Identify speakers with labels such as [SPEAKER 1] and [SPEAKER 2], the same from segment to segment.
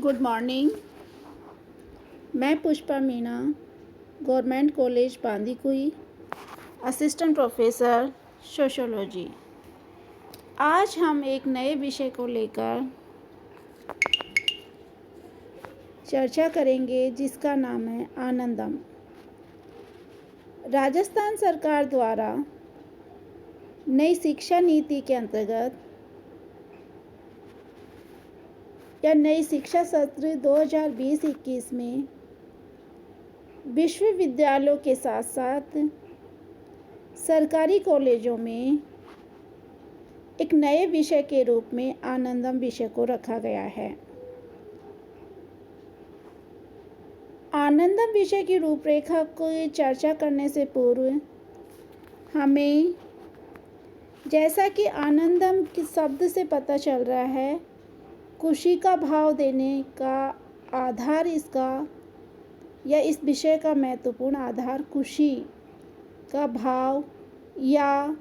[SPEAKER 1] Good morning. मैं Pushpa Meena, government college Bandikui, assistant professor sociology. आज हम एक नए विषय को लेकर चर्चा करेंगे जिसका नाम है आनंदम। राजस्थान सरकार द्वारा नई शिक्षा नीति के अंतर्गत या नई शिक्षा सत्र 2020-21 में विश्वविद्यालयों के साथ साथ सरकारी कॉलेजों में एक नए विषय के रूप में आनंदम विषय को रखा गया है। आनंदम विषय की रूपरेखा को चर्चा करने से पूर्व हमें, जैसा कि आनंदम के शब्द से पता चल रहा है, खुशी का भाव देने का आधार इसका या इस विषय का महत्वपूर्ण आधार खुशी का भाव या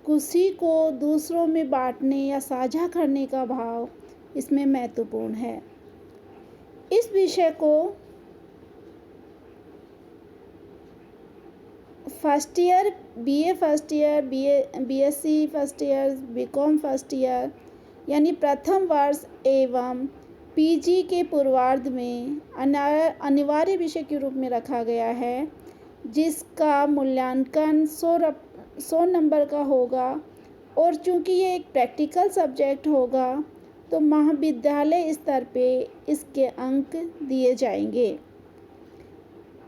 [SPEAKER 1] खुशी को दूसरों में बांटने या साझा करने का भाव इसमें महत्वपूर्ण है। इस विषय को first year, BA first year, BSc first year, BCom first year यानी प्रथम वर्ष एवं पीजी के पूर्वार्ध में अनिवार्य विषय के रूप में रखा गया है, जिसका मूल्यांकन 100 नंबर का होगा। और चूंकि ये एक प्रैक्टिकल सब्जेक्ट होगा तो महाविद्यालय स्तर पे इसके अंक दिए जाएंगे।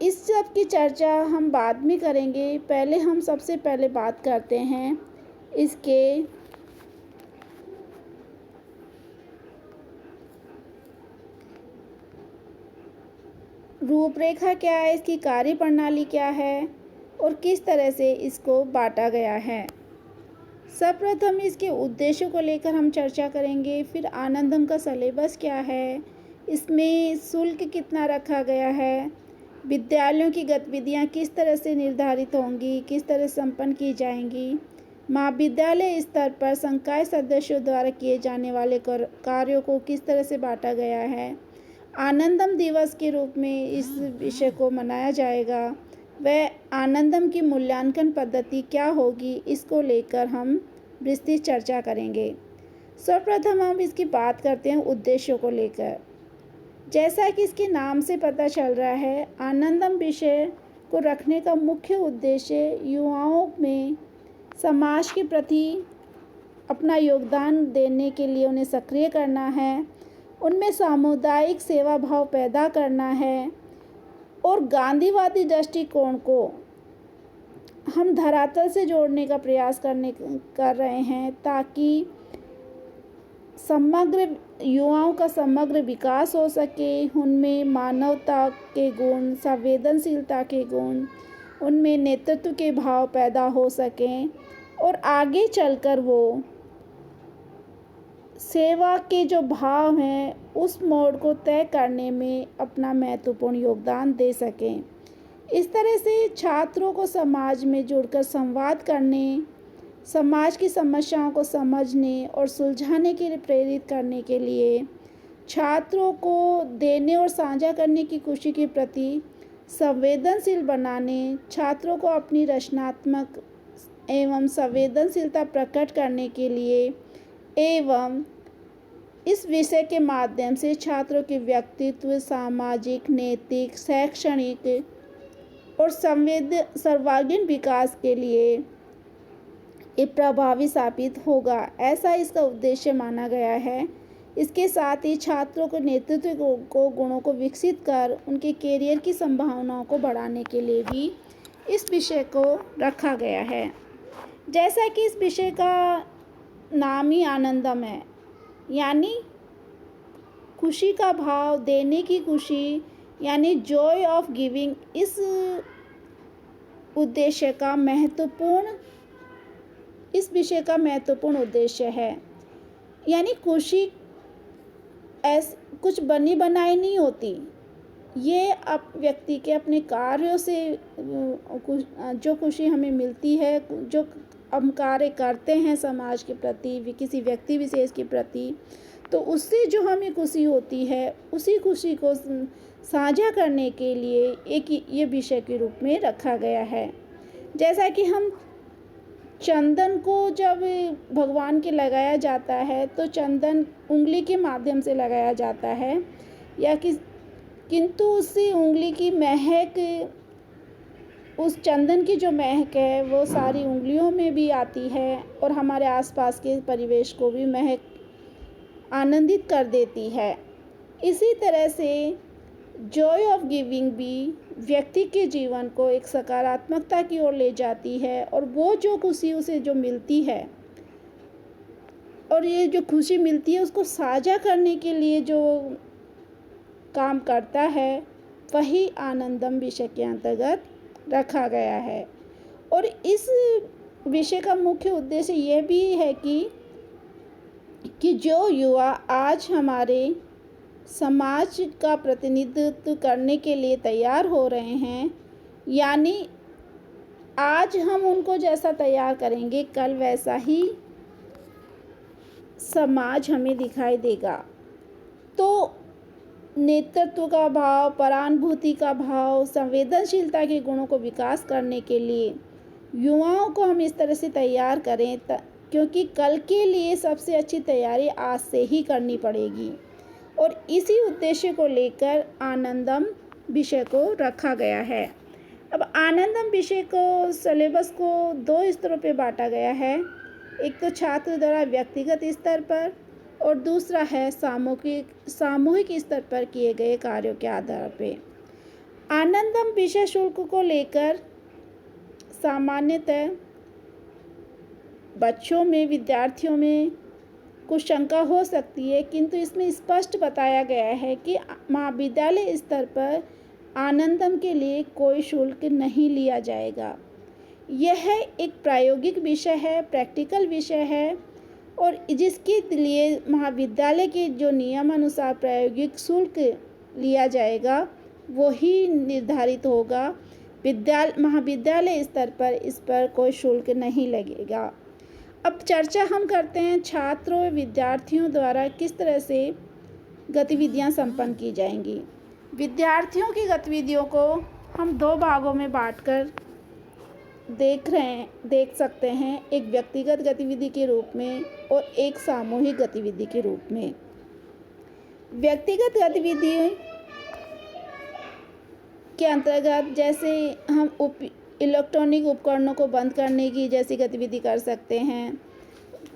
[SPEAKER 1] इस सब की चर्चा हम बाद में करेंगे। पहले हम सबसे पहले बात करते हैं इसके रूपरेखा क्या है, इसकी कार्य प्रणाली क्या है और किस तरह से इसको बांटा गया है। सर्वप्रथम इसके उद्देश्यों को लेकर हम चर्चा करेंगे। फिर आनंदम का सिलेबस क्या है, इसमें शुल्क कितना रखा गया है, विद्यालयों की गतिविधियां किस तरह से निर्धारित होंगी, किस तरह संपन्न की जाएंगी, महाविद्यालय स्तर पर संकाय सदस्यों द्वारा किए जाने वाले कार्यों को किस तरह से बांटा गया है, आनंदम दिवस के रूप में इस विषय को मनाया जाएगा, वह आनंदम की मूल्यांकन पद्धति क्या होगी, इसको लेकर हम विस्तृत चर्चा करेंगे। सर्वप्रथम हम इसकी बात करते हैं उद्देश्यों को लेकर। जैसा कि इसके नाम से पता चल रहा है, आनंदम विषय को रखने का मुख्य उद्देश्य युवाओं में समाज के प्रति अपना योगदान देने के लिए उन्हें सक्रिय करना है, उनमें सामुदायिक सेवा भाव पैदा करना है और गांधीवादी दृष्टिकोण को हम धरातल से जोड़ने का प्रयास कर रहे हैं, ताकि समग्र युवाओं का समग्र विकास हो सके, उनमें मानवता के गुण, संवेदनशीलता के गुण, उनमें नेतृत्व के भाव पैदा हो सकें और आगे चलकर वो सेवा के जो भाव हैं उस मोड़ को तय करने में अपना महत्वपूर्ण योगदान दे सकें। इस तरह से छात्रों को समाज में जुड़कर संवाद करने, समाज की समस्याओं को समझने और सुलझाने के लिए प्रेरित करने के लिए, छात्रों को देने और साझा करने की खुशी के प्रति संवेदनशील बनाने, छात्रों को अपनी रचनात्मक एवं संवेदनशीलता प्रकट करने के लिए एवं इस विषय के माध्यम से छात्रों के व्यक्तित्व, सामाजिक, नैतिक, शैक्षणिक और सर्वांगीण विकास के लिए ये प्रभावी साबित होगा, ऐसा इसका उद्देश्य माना गया है। इसके साथ ही छात्रों को नेतृत्व को गुणों को विकसित कर उनके कैरियर की संभावनाओं को बढ़ाने के लिए भी इस विषय को रखा गया है। जैसा कि इस विषय का नाम ही आनंदम है, यानी खुशी का भाव, देने की खुशी, यानी जॉय ऑफ गिविंग, इस उद्देश्य का इस विषय का महत्वपूर्ण उद्देश्य है। यानी खुशी कुछ बनी बनाई नहीं होती, ये व्यक्ति के अपने कार्यों से जो खुशी हमें मिलती है, जो हम कार्य करते हैं समाज के प्रति, किसी व्यक्ति विशेष के प्रति, तो उससे जो हमें खुशी होती है, उसी खुशी को साझा करने के लिए एक ये विषय के रूप में रखा गया है। जैसा कि हम चंदन को जब भगवान के लगाया जाता है तो चंदन उंगली के माध्यम से लगाया जाता है, या किंतु उससे उंगली की महक, उस चंदन की जो महक है वो सारी उंगलियों में भी आती है और हमारे आसपास के परिवेश को भी महक आनंदित कर देती है। इसी तरह से जॉय ऑफ गिविंग भी व्यक्ति के जीवन को एक सकारात्मकता की ओर ले जाती है, और वो जो खुशी उसे जो मिलती है, और ये जो खुशी मिलती है उसको साझा करने के लिए जो काम करता है, वही आनंदम विषय के अंतर्गत रखा गया है। और इस विषय का मुख्य उद्देश्य यह भी है कि जो युवा आज हमारे समाज का प्रतिनिधित्व करने के लिए तैयार हो रहे हैं, यानी आज हम उनको जैसा तैयार करेंगे, कल वैसा ही समाज हमें दिखाई देगा। तो नेतृत्व का भाव, परानुभूति का भाव, संवेदनशीलता के गुणों को विकास करने के लिए युवाओं को हम इस तरह से तैयार करें, क्योंकि कल के लिए सबसे अच्छी तैयारी आज से ही करनी पड़ेगी। और इसी उद्देश्य को लेकर आनंदम विषय को रखा गया है। अब आनंदम विषय को, सिलेबस को 2 स्तरों पे बांटा गया है। एक तो छात्र द्वारा व्यक्तिगत स्तर पर, और दूसरा है सामूहिक स्तर पर किए गए कार्यों के आधार पे। आनंदम विषय शुल्क को लेकर सामान्यतः बच्चों में, विद्यार्थियों में कुछ शंका हो सकती है, किंतु इसमें स्पष्ट बताया गया है कि महाविद्यालय स्तर पर आनंदम के लिए कोई शुल्क नहीं लिया जाएगा। यह एक प्रायोगिक विषय है, प्रैक्टिकल विषय है, और जिसके लिए महाविद्यालय के जो नियमानुसार प्रायोगिक शुल्क लिया जाएगा वही निर्धारित होगा। महाविद्यालय स्तर पर इस पर कोई शुल्क नहीं लगेगा। अब चर्चा हम करते हैं छात्रों व विद्यार्थियों द्वारा किस तरह से गतिविधियां संपन्न की जाएंगी। विद्यार्थियों की गतिविधियों को हम 2 भागों में बांटकर देख सकते हैं, एक व्यक्तिगत गतिविधि के रूप में और एक सामूहिक गतिविधि के रूप में। व्यक्तिगत गतिविधि के अंतर्गत जैसे हम इलेक्ट्रॉनिक उपकरणों को बंद करने की जैसी गतिविधि कर सकते हैं।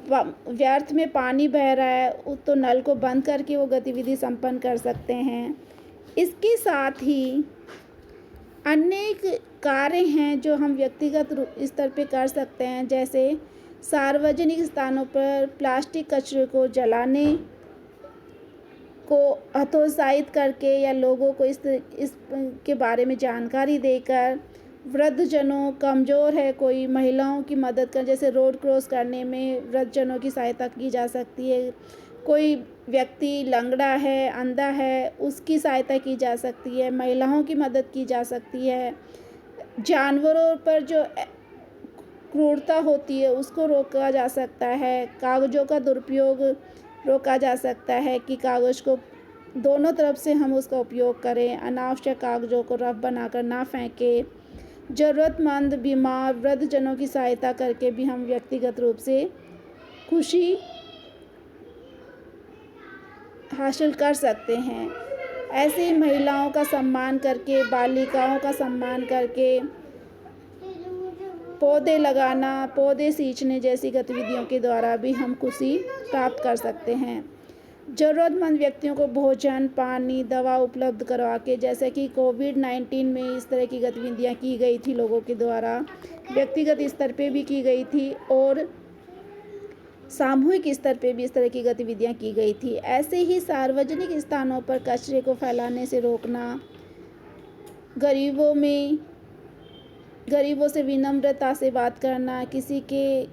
[SPEAKER 1] व्यर्थ में पानी बह रहा है तो नल को बंद करके वो गतिविधि संपन्न कर सकते हैं। इसके साथ ही अनेक कार्य हैं जो हम व्यक्तिगत स्तर पे कर सकते हैं, जैसे सार्वजनिक स्थानों पर प्लास्टिक कचरे को जलाने को हतोत्साहित करके या लोगों को इस के बारे में जानकारी देकर, वृद्धजनों, कमज़ोर है कोई, महिलाओं की मदद कर, जैसे रोड क्रॉस करने में वृद्धजनों की सहायता की जा सकती है। कोई व्यक्ति लंगड़ा है, अंधा है, उसकी सहायता की जा सकती है। महिलाओं की मदद की जा सकती है। जानवरों पर जो क्रूरता होती है उसको रोका जा सकता है। कागज़ों का दुरुपयोग रोका जा सकता है कि कागज़ को दोनों तरफ से हम उसका उपयोग करें। अनावश्यक कागज़ों को रफ बनाकर ना फेंकें। ज़रूरतमंद, बीमार, वृद्धजनों की सहायता करके भी हम व्यक्तिगत रूप से खुशी हासिल कर सकते हैं। ऐसे ही महिलाओं का सम्मान करके, बालिकाओं का सम्मान करके, पौधे लगाना, पौधे सींचने जैसी गतिविधियों के द्वारा भी हम खुशी प्राप्त कर सकते हैं। ज़रूरतमंद व्यक्तियों को भोजन, पानी, दवा उपलब्ध करवा के, जैसे कि कोविड-19 में इस तरह की गतिविधियां की गई थी लोगों के द्वारा, व्यक्तिगत स्तर पे भी की गई थी और सामूहिक स्तर पे भी इस तरह की गतिविधियां की गई थी। ऐसे ही सार्वजनिक स्थानों पर कचरे को फैलाने से रोकना, गरीबों से विनम्रता से बात करना, किसी के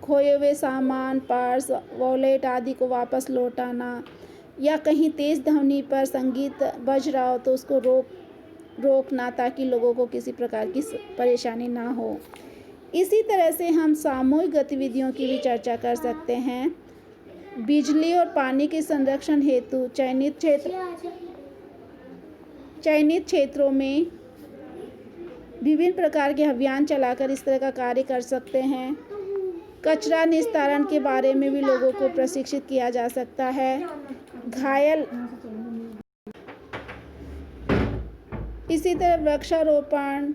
[SPEAKER 1] खोए हुए सामान, पर्स, वॉलेट आदि को वापस लौटाना, या कहीं तेज़ ध्वनि पर संगीत बज रहा हो तो उसको रोकना ताकि लोगों को किसी प्रकार की परेशानी ना हो। इसी तरह से हम सामूहिक गतिविधियों की भी चर्चा कर सकते हैं। बिजली और पानी के संरक्षण हेतु चयनित क्षेत्रों में विभिन्न प्रकार के अभियान चलाकर इस तरह का कार्य कर सकते हैं। कचरा निस्तारण के बारे में भी लोगों को प्रशिक्षित किया जा सकता है। इसी तरह वृक्षारोपण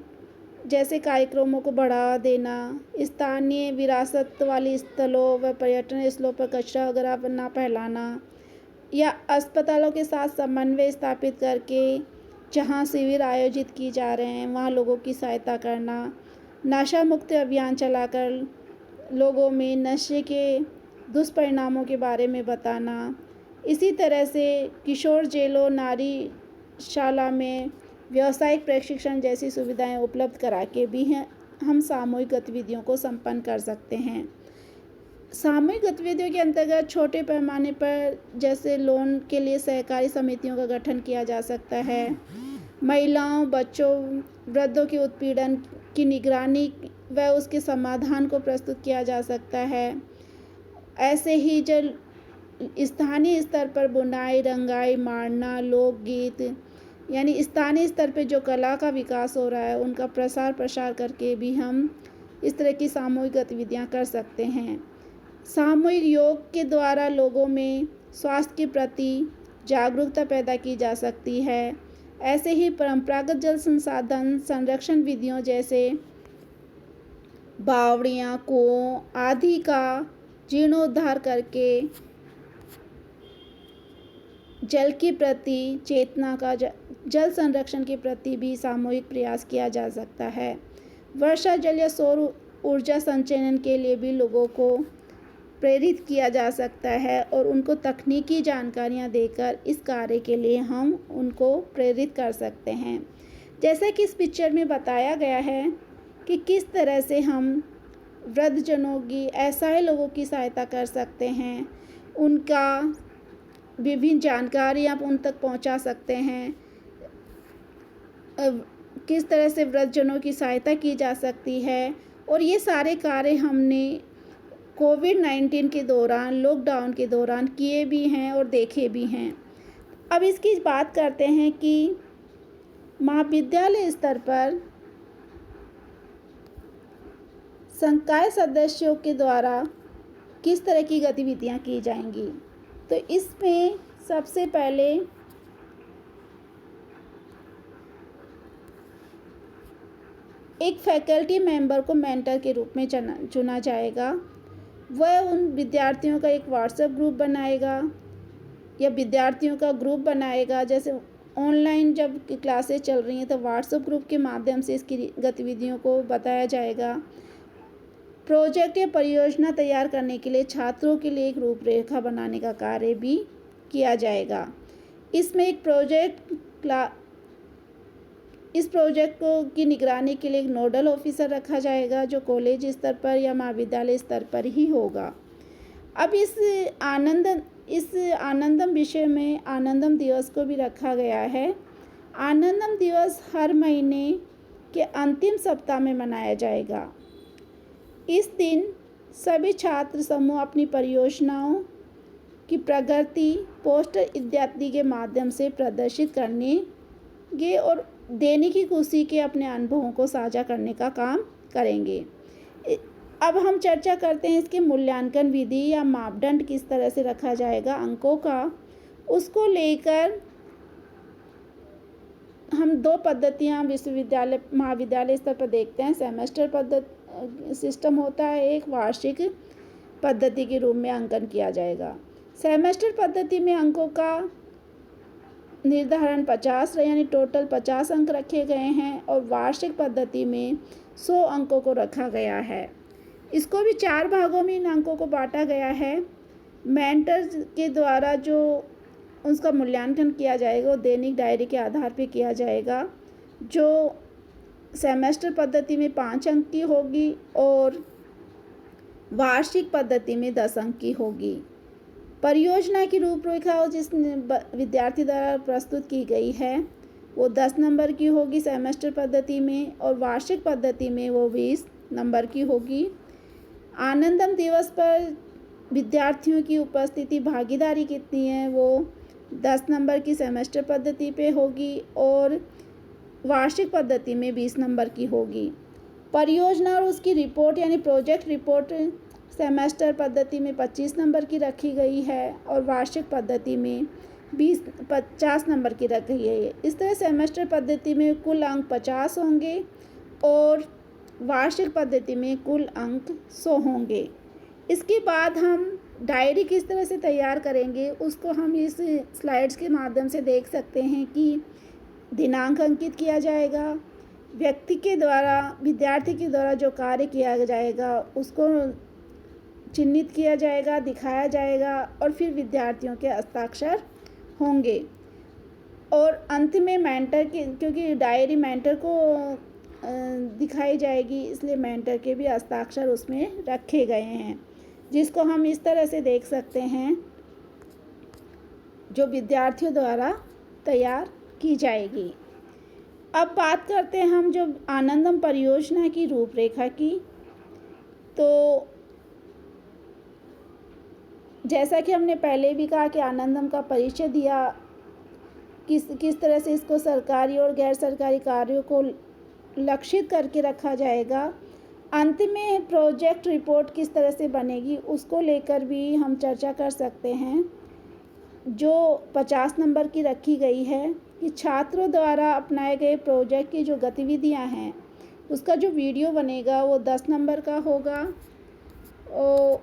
[SPEAKER 1] जैसे कार्यक्रमों को बढ़ावा देना, स्थानीय विरासत वाली स्थलों व पर्यटन स्थलों पर कचरा वगैरह ना फैलाना, या अस्पतालों के साथ समन्वय स्थापित करके जहां शिविर आयोजित किए जा रहे हैं वहां लोगों की सहायता करना, नशा मुक्ति अभियान चलाकर लोगों में नशे के दुष्परिणामों के बारे में बताना। इसी तरह से किशोर जेलों, नारी शाला में व्यावसायिक प्रशिक्षण जैसी सुविधाएं उपलब्ध करा के भी हम सामूहिक गतिविधियों को संपन्न कर सकते हैं। सामूहिक गतिविधियों के अंतर्गत छोटे पैमाने पर जैसे लोन के लिए सहकारी समितियों का गठन किया जा सकता है। महिलाओं, बच्चों, वृद्धों के उत्पीड़न की निगरानी व उसके समाधान को प्रस्तुत किया जा सकता है। ऐसे ही जो स्थानीय स्तर पर बुनाई, रंगाई, मारना, लोकगीत, यानी स्थानीय स्तर पे जो कला का विकास हो रहा है उनका प्रसार करके भी हम इस तरह की सामूहिक गतिविधियां कर सकते हैं। सामूहिक योग के द्वारा लोगों में स्वास्थ्य के प्रति जागरूकता पैदा की जा सकती है। ऐसे ही परंपरागत जल संसाधन संरक्षण विधियों जैसे बावड़ियाँ, कुओं आदि का जीर्णोद्धार करके जल के प्रति चेतना का जल संरक्षण के प्रति भी सामूहिक प्रयास किया जा सकता है। वर्षा जल या सौर ऊर्जा संचयन के लिए भी लोगों को प्रेरित किया जा सकता है और उनको तकनीकी जानकारियाँ देकर इस कार्य के लिए हम उनको प्रेरित कर सकते हैं। जैसा कि इस पिक्चर में बताया गया है कि किस तरह से हम वृद्धजनों की, असहाय लोगों की सहायता कर सकते हैं, उनका विभिन्न जानकारी आप उन तक पहुंचा सकते हैं, किस तरह से वृद्धजनों की सहायता की जा सकती है। और ये सारे कार्य हमने कोविड-19 के दौरान, लॉकडाउन के दौरान किए भी हैं और देखे भी हैं। अब इसकी बात करते हैं कि महाविद्यालय स्तर पर संकाय सदस्यों के द्वारा किस तरह की गतिविधियां की जाएंगी। तो इसमें सबसे पहले एक फैकल्टी मेंबर को मेंटर के रूप में चुना जाएगा। वह उन विद्यार्थियों का एक व्हाट्सएप ग्रुप बनाएगा या विद्यार्थियों का ग्रुप बनाएगा। जैसे ऑनलाइन जब क्लासेस चल रही हैं तो व्हाट्सएप ग्रुप के माध्यम से इसकी गतिविधियों को बताया जाएगा। प्रोजेक्ट या परियोजना तैयार करने के लिए छात्रों के लिए एक रूपरेखा बनाने का कार्य भी किया जाएगा। इसमें एक इस प्रोजेक्ट को की निगरानी के लिए एक नोडल ऑफिसर रखा जाएगा जो कॉलेज स्तर पर या महाविद्यालय स्तर पर ही होगा। अब इस आनंदम विषय में आनंदम दिवस को भी रखा गया है। आनंदम दिवस हर महीने के अंतिम सप्ताह में मनाया जाएगा। इस दिन सभी छात्र समूह अपनी परियोजनाओं की प्रगति पोस्टर इत्यादि के माध्यम से प्रदर्शित करेंगे और देने की खुशी के अपने अनुभवों को साझा करने का काम करेंगे। अब हम चर्चा करते हैं इसके मूल्यांकन विधि या मापदंड किस तरह से रखा जाएगा अंकों का। उसको लेकर हम दो पद्धतियां विश्वविद्यालय महाविद्यालय स्तर पर देखते हैं। सेमेस्टर पद्धति सिस्टम होता है, एक वार्षिक पद्धति के रूप में अंकन किया जाएगा। सेमेस्टर पद्धति में अंकों का निर्धारण 50 यानी टोटल 50 अंक रखे गए हैं और वार्षिक पद्धति में 100 अंकों को रखा गया है। इसको भी 4 भागों में इन अंकों को बांटा गया है। मेंटर के द्वारा जो उसका मूल्यांकन किया जाएगा वो दैनिक डायरी के आधार पर किया जाएगा, जो सेमेस्टर पद्धति में 5 अंक की होगी और वार्षिक पद्धति में 10 अंक की होगी। परियोजना की रूपरेखा जिस विद्यार्थी द्वारा प्रस्तुत की गई है वो 10 नंबर की होगी सेमेस्टर पद्धति में और वार्षिक पद्धति में वो 20 नंबर की होगी। आनंदम दिवस पर विद्यार्थियों की उपस्थिति भागीदारी कितनी है, वो 10 नंबर की सेमेस्टर पद्धति पे होगी और वार्षिक पद्धति में 20 नंबर की होगी। परियोजना और उसकी रिपोर्ट यानी प्रोजेक्ट रिपोर्ट सेमेस्टर पद्धति में 25 नंबर की रखी गई है और वार्षिक पद्धति में 50 नंबर की रखी गई है। इस तरह सेमेस्टर पद्धति में कुल अंक 50 होंगे और वार्षिक पद्धति में कुल अंक 100 होंगे। इसके बाद हम डायरी किस तरह से तैयार करेंगे उसको हम इस स्लाइड्स के माध्यम से देख सकते हैं कि दिनांक अंकित किया जाएगा, व्यक्ति के द्वारा विद्यार्थी के द्वारा जो कार्य किया जाएगा उसको चिन्हित किया जाएगा, दिखाया जाएगा और फिर विद्यार्थियों के हस्ताक्षर होंगे। और अंत में मेंटर के, क्योंकि डायरी मेंटर को दिखाई जाएगी इसलिए मेंटर के भी हस्ताक्षर उसमें रखे गए हैं, जिसको हम इस तरह से देख सकते हैं जो विद्यार्थियों द्वारा तैयार की जाएगी। अब बात करते हैं हम जो आनंदम परियोजना की रूपरेखा की। तो जैसा कि हमने पहले भी कहा कि आनंदम का परिचय दिया, किस तरह से इसको सरकारी और गैर सरकारी कार्यों को लक्षित करके रखा जाएगा। अंत में प्रोजेक्ट रिपोर्ट किस तरह से बनेगी उसको लेकर भी हम चर्चा कर सकते हैं, जो 50 नंबर की रखी गई है कि छात्रों द्वारा अपनाए गए प्रोजेक्ट की जो गतिविधियां हैं उसका जो वीडियो बनेगा वो 10 नंबर का होगा। और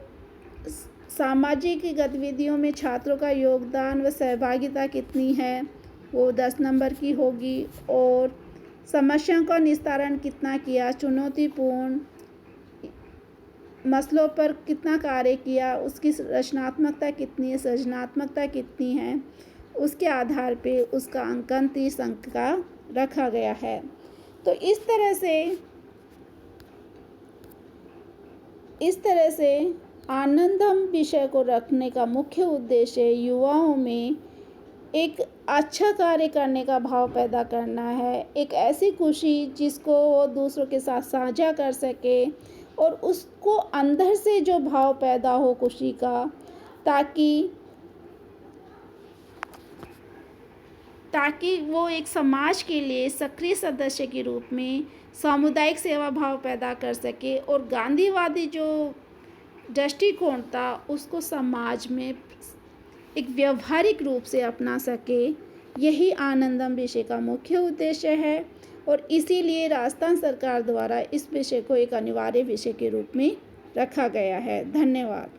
[SPEAKER 1] सामाजिक गतिविधियों में छात्रों का योगदान व सहभागिता कितनी है वो 10 नंबर की होगी। और समस्याओं का निस्तारण कितना किया, चुनौतीपूर्ण मसलों पर कितना कार्य किया, उसकी रचनात्मकता कितनी है, सृजनात्मकता कितनी है, उसके आधार पे उसका अंकन 30 अंक का रखा गया है। तो इस तरह से आनंदम विषय को रखने का मुख्य उद्देश्य युवाओं में एक अच्छा कार्य करने का भाव पैदा करना है, एक ऐसी खुशी जिसको वो दूसरों के साथ साझा कर सके और उसको अंदर से जो भाव पैदा हो खुशी का, ताकि वो एक समाज के लिए सक्रिय सदस्य के रूप में सामुदायिक सेवा भाव पैदा कर सके और गांधीवादी जो दृष्टिकोण था उसको समाज में एक व्यवहारिक रूप से अपना सके। यही आनंदम विषय का मुख्य उद्देश्य है और इसीलिए राजस्थान सरकार द्वारा इस विषय को एक अनिवार्य विषय के रूप में रखा गया है। धन्यवाद।